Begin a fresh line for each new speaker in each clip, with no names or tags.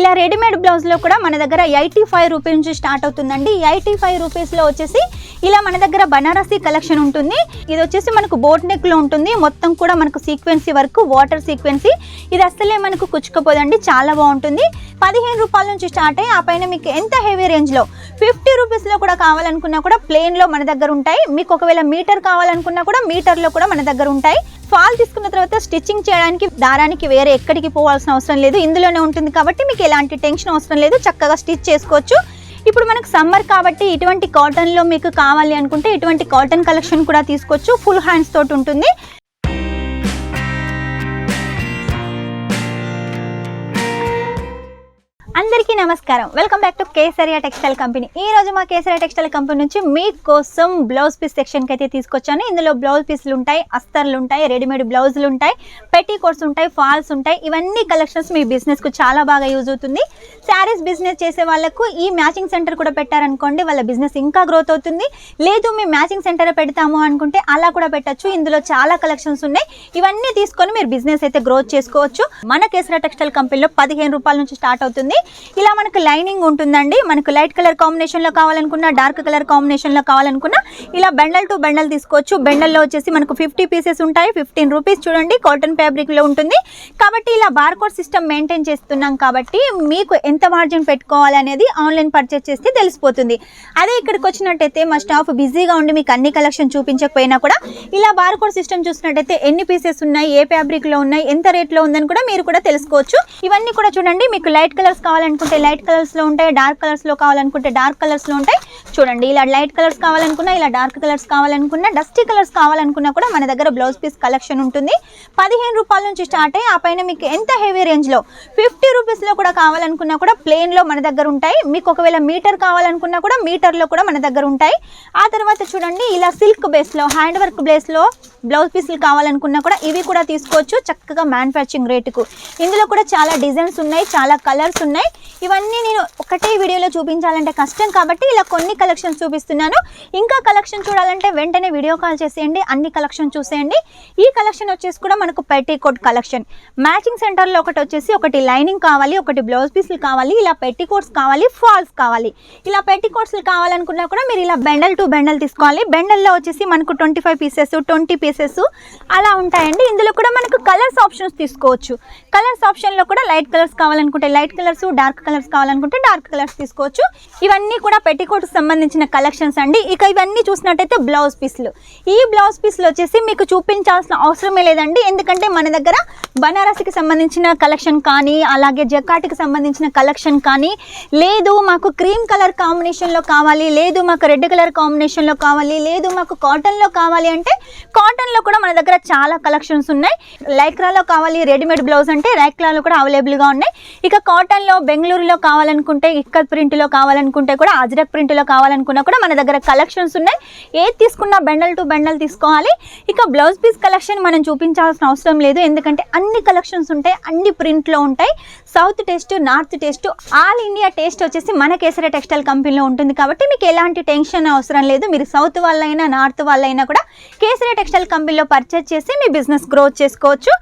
ఇలా రెడీమేడ్ బ్లౌజ్లో కూడా మన దగ్గర 85 రూపీస్ నుంచి స్టార్ట్ అవుతుందండి. 85 రూపీస్లో వచ్చేసి ఇలా మన దగ్గర బనారసీ కలెక్షన్ ఉంటుంది. ఇది వచ్చేసి మనకు బోట్ నెక్లో ఉంటుంది. మొత్తం కూడా మనకు సీక్వెన్సీ వర్క్, వాటర్ సీక్వెన్సీ. ఇది అస్సలే మనకు కుచ్చుకపోదండి, చాలా బాగుంటుంది. 15 రూపాయల నుంచి స్టార్ట్ అయ్యి ఆ పైన మీకు ఎంత హెవీ రేంజ్లో 50 రూపీస్లో కూడా కావాలనుకున్నా కూడా ప్లెయిన్లో మన దగ్గర ఉంటాయి. మీకు ఒకవేళ మీటర్ కావాలనుకున్నా కూడా మీటర్లో కూడా మన దగ్గర ఉంటాయి. ఫాల్ తీసుకున్న తర్వాత స్టిచ్చింగ్ చేయడానికి దారానికి వేరే ఎక్కడికి పోవాల్సిన అవసరం లేదు, ఇందులోనే ఉంటుంది కాబట్టి మీకు ఎలాంటి టెన్షన్ అవసరం లేదు, చక్కగా స్టిచ్ చేసుకోవచ్చు. ఇప్పుడు మనకు సమ్మర్ కాబట్టి ఇటువంటి కాటన్లో మీకు కావాలి అనుకుంటే ఇటువంటి కాటన్ కలెక్షన్ కూడా తీసుకోవచ్చు. ఫుల్ హ్యాండ్స్ తోటి ఉంటుంది. అందరికీ నమస్కారం, welcome back to Kesariya textile company. ఈ రోజు మా కేసరియా టెక్స్టైల్ కంపెనీ నుంచి మీకోసం బ్లౌజ్ పీస్ సెక్షన్కి అయితే తీసుకొచ్చాను. ఇందులో బ్లౌజ్ పీస్లు ఉంటాయి, అస్తర్లు ఉంటాయి, రెడీమేడ్ బ్లౌజులు ఉంటాయి, పెట్టి కోట్స్ ఉంటాయి, ఫాల్స్ ఉంటాయి. ఇవన్నీ కలెక్షన్స్ మీ బిజినెస్కు చాలా బాగా యూజ్ అవుతుంది. శారీస్ బిజినెస్ చేసే వాళ్ళకు ఈ మ్యాచింగ్ సెంటర్ కూడా పెట్టారనుకోండి, వాళ్ళ బిజినెస్ ఇంకా గ్రోత్ అవుతుంది. లేదు మేము మ్యాచింగ్ సెంటర్ పెడతాము అనుకుంటే అలా కూడా పెట్టచ్చు. ఇందులో చాలా కలెక్షన్స్ ఉన్నాయి. ఇవన్నీ తీసుకొని మీరు బిజినెస్ అయితే గ్రోత్ చేసుకోవచ్చు. మన కేసరియా టెక్స్టైల్ కంపెనీలో 15 రూపాయల నుంచి స్టార్ట్ అవుతుంది. ఇలా మనకు లైనింగ్ ఉంటుందండి. మనకు లైట్ కలర్ కాంబినేషన్లో కావాలనుకున్నా, డార్క్ కలర్ కాంబినేషన్లో కావాలనుకున్నా ఇలా బండల్ టు బండల్ తీసుకోవచ్చు. బండల్లో వచ్చేసి మనకు 50 పీసెస్ ఉంటాయి. 15 రూపీస్. చూడండి, కాటన్ ఫ్యాబ్రిక్లో ఉంటుంది కాబట్టి ఇలా బార్కోడ్ సిస్టమ్ మెయింటైన్ చేస్తున్నాం కాబట్టి మీకు ఎంత మార్జిన్ పెట్టుకోవాలి అనేది ఆన్లైన్ పర్చేస్ చేస్తే తెలిసిపోతుంది. అదే ఇక్కడికి వచ్చినట్టయితే మా స్టాఫ్ బిజీగా ఉండి మీకు అన్ని కలెక్షన్ చూపించకపోయినా కూడా ఇలా బార్కోడ్ సిస్టమ్ చూసినట్టయితే ఎన్ని పీసెస్ ఉన్నాయి, ఏ ఫ్యాబ్రిక్లో ఉన్నాయి, ఎంత రేట్లో ఉందని కూడా మీరు కూడా తెలుసుకోవచ్చు. ఇవన్నీ కూడా చూడండి, మీకు లైట్ కలర్స్ కావాలనుకుంటే లైట్ కలర్స్లో ఉంటాయి, డార్క్ కలర్స్లో కావాలనుకుంటే డార్క్ కలర్స్లో ఉంటాయి. చూడండి, ఇలా లైట్ కలర్స్ కావాలనుకున్నా, ఇలా డార్క్ కలర్స్ కావాలనుకున్నా, డస్టీ కలర్స్ కావాలనుకున్నా కూడా మన దగ్గర బ్లౌజ్ పీస్ కలెక్షన్ ఉంటుంది. 15 రూపాయల నుంచి స్టార్ట్ అయ్యి ఆ పైన మీకు ఎంత హెవీ రేంజ్లో 50 రూపీస్లో కూడా కావాలనుకున్నా కూడా ప్లెయిన్లో మన దగ్గర ఉంటాయి. మీకు ఒకవేళ మీటర్ కావాలనుకున్నా కూడా మీటర్లో కూడా మన దగ్గర ఉంటాయి. ఆ తర్వాత చూడండి, ఇలా సిల్క్ బేస్లో, హ్యాండ్ వర్క్ బేస్లో బ్లౌజ్ పీసులు కావాలనుకున్నా కూడా ఇవి కూడా తీసుకోవచ్చు చక్కగా మ్యానుఫ్యాక్చరింగ్ రేటుకు. ఇందులో కూడా చాలా డిజైన్స్ ఉన్నాయి, చాలా కలర్స్ ఉన్నాయి. ఇవన్నీ నేను ఒకటే వీడియోలో చూపించాలంటే కష్టం కాబట్టి ఇలా కొన్ని కలెక్షన్స్ చూపిస్తున్నాను. ఇంకా కలెక్షన్ చూడాలంటే వెంటనే వీడియో కాల్ చేసేయండి, అన్ని కలెక్షన్ చూసేయండి. ఈ కలెక్షన్ వచ్చేసి కూడా మనకు పెట్టికోట్ కలెక్షన్. మ్యాచింగ్ సెంటర్లో ఒకటి లైనింగ్ కావాలి, ఒకటి బ్లౌజ్ పీసులు కావాలి, ఇలా పెట్టికోట్స్ కావాలి, ఫాల్స్ కావాలి. ఇలా పెట్టికోట్స్లు కావాలనుకున్నా కూడా మీరు ఇలా బెండల్ టు బెండల్ తీసుకోవాలి. బెండల్లో వచ్చేసి మనకు 25 పీసెస్, 20 పీసెస్ అలా ఉంటాయండి. ఇందులో కూడా మనకు కలర్స్ ఆప్షన్స్ తీసుకోవచ్చు. కలర్స్ ఆప్షన్లో కూడా లైట్ కలర్స్ కావాలనుకుంటే లైట్ కలర్స్, డార్క్ కలర్స్ కావాలనుకుంటే డార్క్ కలర్స్ తీసుకోవచ్చు. ఇవన్నీ కూడా పెట్టికోట్కి సంబంధించిన కలెక్షన్స్ అండి. ఇక ఇవన్నీ చూసినట్టయితే బ్లౌజ్ పీస్లు. ఈ బ్లౌజ్ పీస్లు వచ్చేసి మీకు చూపించాల్సిన అవసరమే లేదండి, ఎందుకంటే మన దగ్గర బనారసికి సంబంధించిన కలెక్షన్ కానీ, అలాగే జకాటికి సంబంధించిన కలెక్షన్ కానీ, లేదు మాకు క్రీమ్ కలర్ కాంబినేషన్లో కావాలి, లేదు మాకు రెడ్ కలర్ కాంబినేషన్లో కావాలి, లేదు మాకు కాటన్లో కావాలి అంటే కాటన్లో కూడా మన దగ్గర చాలా కలెక్షన్స్ ఉన్నాయి. లైక్రాలో కావాలి రెడీమేడ్ బ్లౌజ్ అంటే లైక్రాలో కూడా అవైలబుల్గా ఉన్నాయి. ఇక కాటన్లో బెంగళూరులో కావాలనుకుంటే, ఇక్కత్ ప్రింట్లో కావాలనుకుంటే కూడా, అజ్రక్ ప్రింట్లో కావాలనుకున్నా కూడా మన దగ్గర కలెక్షన్స్ ఉన్నాయి. ఏది తీసుకున్నా బెండల్ టు బెండల్ తీసుకోవాలి. ఇక బ్లౌజ్ పీస్ కలెక్షన్ మనం చూపించాల్సిన అవసరం లేదు, ఎందుకంటే అన్ని కలెక్షన్స్ ఉంటాయి, అన్ని ప్రింట్లో ఉంటాయి. South taste, north taste, all India taste వచ్చేసి మన కేసరియా టెక్స్టైల్ కంపెనీలో ఉంటుంది కాబట్టి మీకు ఎలాంటి టెన్షన్ అవసరం లేదు. మీరు సౌత్ వాళ్ళైనా నార్త్ వాళ్ళైనా కూడా కేసరియా టెక్స్టైల్ కంపెనీలో పర్చేజ్ చేసి మీ బిజినెస్ గ్రోత్ చేసుకోవచ్చు.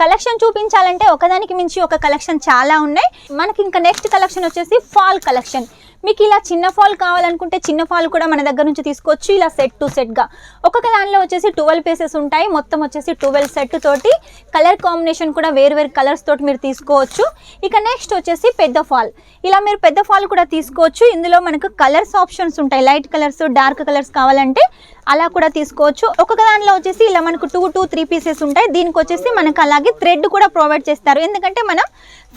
కలెక్షన్ చూపించాలంటే ఒకదానికి మించి ఒక కలెక్షన్ చాలా ఉన్నాయి. మనకి ఇంకా నెక్స్ట్ కలెక్షన్ వచ్చేసి ఫాల్ కలెక్షన్. మీకు ఇలా చిన్న ఫాల్ కావాలనుకుంటే చిన్న ఫాల్ కూడా మన దగ్గర నుంచి తీసుకోవచ్చు. ఇలా సెట్ టు సెట్గా ఒక్కొక్క దానిలో వచ్చేసి 12 పీసెస్ ఉంటాయి. మొత్తం వచ్చేసి 12 సెట్ తోటి కలర్ కాంబినేషన్ కూడా వేరు కలర్స్ తోటి మీరు తీసుకోవచ్చు. ఇక నెక్స్ట్ వచ్చేసి పెద్ద ఫాల్. ఇలా మీరు పెద్ద ఫాల్ కూడా తీసుకోవచ్చు. ఇందులో మనకు కలర్స్ ఆప్షన్స్ ఉంటాయి, లైట్ కలర్స్, డార్క్ కలర్స్ కావాలంటే అలా కూడా తీసుకోవచ్చు. ఒక్కొక్క దానిలో వచ్చేసి ఇలా మనకు 2 to 3 పీసెస్ ఉంటాయి. దీనికి వచ్చేసి మనకు అలాగే థ్రెడ్ కూడా ప్రొవైడ్ చేస్తారు, ఎందుకంటే మనం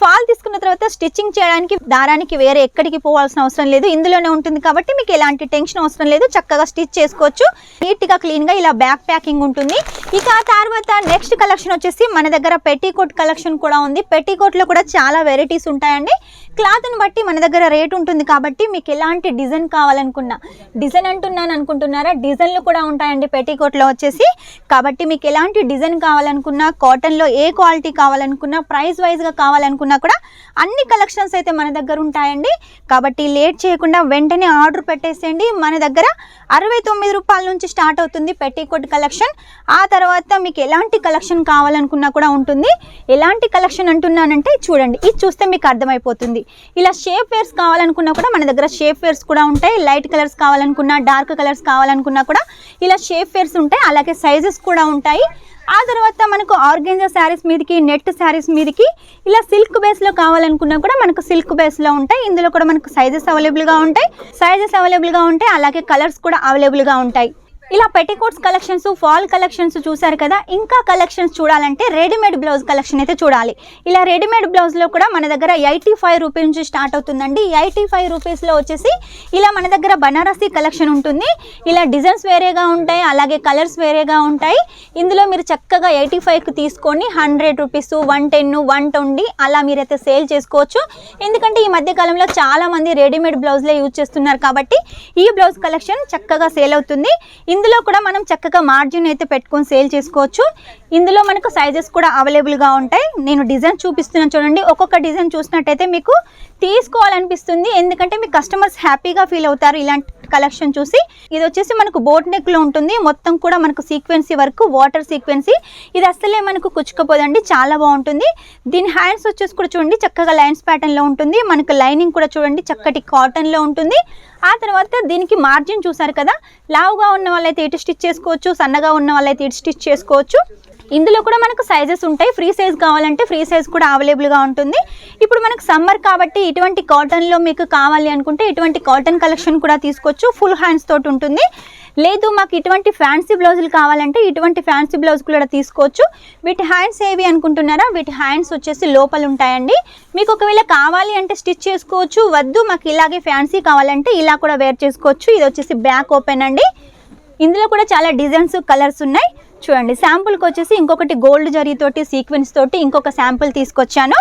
ఫాల్ తీసుకున్న తర్వాత స్టిచ్చింగ్ చేయడానికి దారానికి వేరే ఎక్కడికి పోవాల్సిన అవసరం లేదు, ఇందులోనే ఉంటుంది కాబట్టి మీకు ఎలాంటి టెన్షన్ అవసరం లేదు, చక్కగా స్టిచ్ చేసుకోవచ్చు. నీట్గా క్లీన్గా ఇలా బ్యాక్ ప్యాకింగ్ ఉంటుంది. ఇక ఆ తర్వాత నెక్స్ట్ కలెక్షన్ వచ్చేసి మన దగ్గర పెట్టికోట్ కలెక్షన్ కూడా ఉంది. పెట్టికోట్లో కూడా చాలా వెరైటీస్ ఉంటాయండి. క్లాత్ని బట్టి మన దగ్గర రేట్ ఉంటుంది కాబట్టి మీకు ఎలాంటి డిజైన్ కావాలనుకున్నా, డిజైన్ అంటున్నాను అనుకుంటున్నారా, డిజైన్లు కూడా ఉంటాయండి పెట్టికోట్లో వచ్చేసి. కాబట్టి మీకు ఎలాంటి డిజైన్ కావాలనుకున్నా, కాటన్లో ఏ క్వాలిటీ కావాలనుకున్నా, ప్రైస్ వైజ్గా కావాలనుకున్నా కూడా అన్ని కలెక్షన్స్ అయితే మన దగ్గర ఉంటాయండి. కాబట్టి లేట్ చేయకుండా వెంటనే ఆర్డర్ పెట్టేసేయండి. మన దగ్గర 69 రూపాయల నుంచి స్టార్ట్ అవుతుంది పెట్టికోట్ కలెక్షన్. ఆ తర్వాత మీకు ఎలాంటి కలెక్షన్ కావాలనుకున్నా కూడా ఉంటుంది. ఎలాంటి కలెక్షన్ అంటున్నానంటే చూడండి, ఇది చూస్తే మీకు అర్థమైపోతుంది. ఉంటుంది. ఇలా షేప్ వేర్స్ కావాలనుకున్నా కూడా మన దగ్గర షేప్ వేర్స్ కూడా ఉంటాయి. లైట్ కలర్స్ కావాలనుకున్నా, డార్క్ కలర్స్ కావాలనుకున్నా కూడా ఇలా షేప్ వేర్స్ ఉంటాయి. అలాగే సైజెస్ కూడా ఉంటాయి. ఆ తర్వాత మనకు ఆర్గెంజా శారీస్ మీదకి, నెట్ శారీస్ మీదకి ఇలా సిల్క్ బేస్లో కావాలనుకున్నా కూడా మనకు సిల్క్ బేస్లో ఉంటాయి. ఇందులో కూడా మనకు సైజెస్ అవైలబుల్గా ఉంటాయి. అలాగే కలర్స్ కూడా అవైలబుల్గా ఉంటాయి. ఇలా పెట్టికోట్స్ కలెక్షన్స్, ఫాల్ కలెక్షన్స్ చూసారు కదా. ఇంకా కలెక్షన్స్ చూడాలంటే రెడీమేడ్ బ్లౌజ్ కలెక్షన్ అయితే చూడాలి. ఇలా రెడీమేడ్ బ్లౌజ్లో కూడా మన దగ్గర 85 రూపీస్ నుంచి స్టార్ట్ అవుతుందండి. 85 రూపీస్లో వచ్చేసి ఇలా మన దగ్గర బనారసీ కలెక్షన్ ఉంటుంది. ఇలా డిజైన్స్ వేరేగా ఉంటాయి, అలాగే కలర్స్ వేరేగా ఉంటాయి. ఇందులో మీరు చక్కగా 85కి తీసుకొని 100 రూపీస్, 110, 120 అలా మీరైతే సేల్ చేసుకోవచ్చు. ఎందుకంటే ఈ మధ్యకాలంలో చాలామంది రెడీమేడ్ బ్లౌజ్లే యూజ్ చేస్తున్నారు కాబట్టి ఈ బ్లౌజ్ కలెక్షన్ చక్కగా సేల్ అవుతుంది. ఇందులో కూడా మనం చక్కగా మార్జిన్ అయితే పెట్టుకొని సేల్ చేసుకోవచ్చు. ఇందులో మనకు సైజెస్ కూడా అవైలబుల్గా ఉంటాయి. నేను డిజైన్ చూపిస్తున్నాను చూడండి. ఒక్కొక్క డిజైన్ చూసినట్టయితే మీకు తీసుకోవాలనిపిస్తుంది. ఎందుకంటే మీ కస్టమర్స్ హ్యాపీగా ఫీల్ అవుతారు ఇలాంటి కలెక్షన్ చూసి. ఇది వచ్చేసి మనకు బోట్ నెక్లో ఉంటుంది. మొత్తం కూడా మనకు సీక్వెన్సీ వర్క్, వాటర్ సీక్వెన్సీ. ఇది అసలే మనకు కుచ్చుకపోదండి, చాలా బాగుంటుంది. దీని హ్యాండ్స్ వచ్చేసి కూడా చూడండి చక్కగా లైన్స్ ప్యాటర్న్లో ఉంటుంది. మనకు లైనింగ్ కూడా చూడండి చక్కటి కాటన్లో ఉంటుంది. ఆ తర్వాత దీనికి మార్జిన్ చూసారు కదా. లావుగా ఉన్న వాళ్ళైతే ఇటు స్టిచ్ చేసుకోవచ్చు, సన్నగా ఉన్న వాళ్ళైతే ఇటు స్టిచ్ చేసుకోవచ్చు. ఇందులో కూడా మనకు సైజెస్ ఉంటాయి. ఫ్రీ సైజ్ కావాలంటే ఫ్రీ సైజ్ కూడా అవైలబుల్గా ఉంటుంది. ఇప్పుడు మనకు సమ్మర్ కాబట్టి ఇటువంటి కాటన్లో మీకు కావాలి అనుకుంటే ఇటువంటి కాటన్ కలెక్షన్ కూడా తీసుకోవచ్చు. ఫుల్ హ్యాండ్స్ తోటి ఉంటుంది. లేదు మాకు ఇటువంటి ఫ్యాన్సీ బ్లౌజులు కావాలంటే ఇటువంటి ఫ్యాన్సీ బ్లౌజ్ కూడా తీసుకోవచ్చు. వీటి హ్యాండ్స్ ఏవి అనుకుంటున్నారా? వీటి హ్యాండ్స్ వచ్చేసి లోపల ఉంటాయండి. మీకు ఒకవేళ కావాలి అంటే స్టిచ్ చేసుకోవచ్చు. వద్దు మాకు ఇలాగే ఫ్యాన్సీ కావాలంటే ఇలా కూడా వేర్ చేసుకోవచ్చు. ఇది వచ్చేసి బ్యాక్ ఓపెన్ అండి. ఇందులో కూడా చాలా డిజైన్స్, కలర్స్ ఉన్నాయి. చూడండి శాంపుల్కి వచ్చేసి ఇంకొకటి గోల్డ్ జరీతోటి, సీక్వెన్స్ తోటి ఇంకొక శాంపుల్ తీసుకొచ్చాను.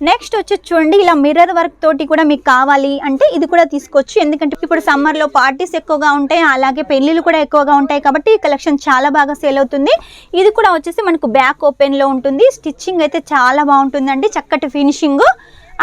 నెక్స్ట్ వచ్చేసి చూడండి ఇలా మిర్రర్ వర్క్ తోటి కూడా మీకు కావాలి అంటే ఇది కూడా తీసుకోవచ్చు. ఎందుకంటే ఇప్పుడు సమ్మర్లో పార్టీస్ ఎక్కువగా ఉంటాయి, అలాగే పెళ్ళిళ్ళు కూడా ఎక్కువగా ఉంటాయి కాబట్టి ఈ కలెక్షన్ చాలా బాగా సేల్ అవుతుంది. ఇది కూడా వచ్చేసి మనకు బ్యాక్ ఓపెన్లో ఉంటుంది. స్టిచ్చింగ్ అయితే చాలా బాగుంటుందండి, చక్కటి ఫినిషింగ్.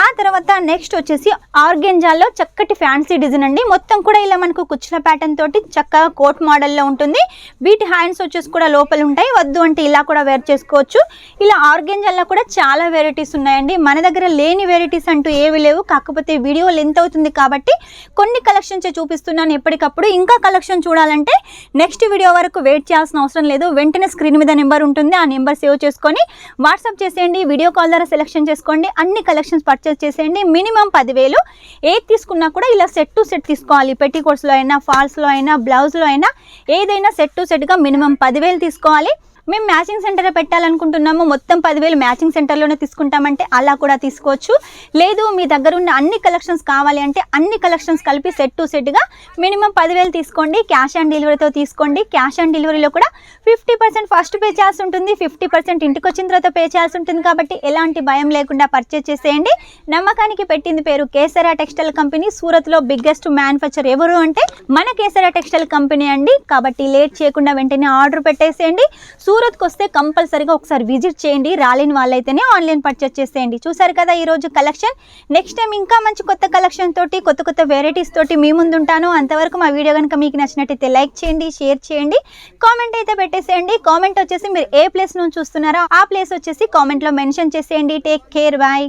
ఆ తర్వాత నెక్స్ట్ వచ్చేసి ఆర్గెంజాలో చక్కటి ఫ్యాన్సీ డిజైన్ అండి. మొత్తం కూడా ఇలా మనకు కుచ్చుల ప్యాటర్న్ తోటి చక్కగా కోట్ మోడల్లో ఉంటుంది. వీటి హ్యాండ్స్ వచ్చేసి కూడా లోపల ఉంటాయి. వద్దు అంటే ఇలా కూడా వేర్ చేసుకోవచ్చు. ఇలా ఆర్గెంజాలో కూడా చాలా వెరైటీస్ ఉన్నాయండి. మన దగ్గర లేని వెరైటీస్ అంటూ ఏవి లేవు. కాకపోతే వీడియో లెంత్ అవుతుంది కాబట్టి కొన్ని కలెక్షన్స్ చూపిస్తున్నాను ఎప్పటికప్పుడు. ఇంకా కలెక్షన్ చూడాలంటే నెక్స్ట్ వీడియో వరకు వెయిట్ చేయాల్సిన అవసరం లేదు. వెంటనే స్క్రీన్ మీద నెంబర్ ఉంటుంది. ఆ నెంబర్ సేవ్ చేసుకొని వాట్సాప్ చేసేయండి. వీడియో కాల్ ద్వారా సెలెక్షన్ చేసుకోండి. అన్ని కలెక్షన్స్ పర్చేస్ చేసేయండి. మినిమం 10,000. ఏది తీసుకున్నా కూడా ఇలా సెట్ టు సెట్ తీసుకోవాలి. పెట్టికోట్స్లో అయినా, ఫాల్స్లో అయినా, బ్లౌజ్లో అయినా ఏదైనా సెట్ టు సెట్గా మినిమం 10,000 తీసుకోవాలి. మేము మ్యాచింగ్ సెంటర్ పెట్టాలనుకుంటున్నాము, మొత్తం 10,000 మ్యాచింగ్ సెంటర్లోనే తీసుకుంటామంటే అలా కూడా తీసుకోవచ్చు. లేదు మీ దగ్గర ఉన్న అన్ని కలెక్షన్స్ కావాలి అంటే అన్ని కలెక్షన్స్ కలిపి సెట్ టు సెట్గా మినిమం 10,000 తీసుకోండి. క్యాష్ ఆన్ డెలివరీతో తీసుకోండి. క్యాష్ ఆన్ డెలివరీలో కూడా 50% ఫస్ట్ పే చేయాల్సి ఉంటుంది, 50% ఇంటికి వచ్చిన తర్వాత పే చేయాల్సి ఉంటుంది. కాబట్టి ఎలాంటి భయం లేకుండా పర్చేస్ చేసేయండి. నమ్మకానికి పెట్టింది పేరు కేసరియా టెక్స్టైల్ కంపెనీ. సూరత్లో బిగ్గెస్ట్ మ్యానుఫ్యాక్చర్ ఎవరు అంటే మన కేసరియా టెక్స్టైల్ కంపెనీ అండి. కాబట్టి లేట్ చేయకుండా వెంటనే ఆర్డర్ పెట్టేసేయండి. సూరత్కి వస్తే కంపల్సరీగా ఒకసారి విజిట్ చేయండి. రాలేని వాళ్ళైతేనే ఆన్లైన్ పర్చేస్ చేసేయండి. చూసారు కదా ఈరోజు కలెక్షన్. నెక్స్ట్ టైం ఇంకా మంచి కొత్త కలెక్షన్ తోటి, కొత్త కొత్త వెరైటీస్ తోటి మీ ముందు ఉంటాను. అంతవరకు మా వీడియో కనుక మీకు నచ్చినట్టయితే లైక్ చేయండి, షేర్ చేయండి, కామెంట్ అయితే పెట్టేసేయండి. కామెంట్ వచ్చేసి మీరు ఏ ప్లేస్ నుంచి చూస్తున్నారో ఆ ప్లేస్ వచ్చేసి కామెంట్లో మెన్షన్ చేసేయండి. Take care, bye.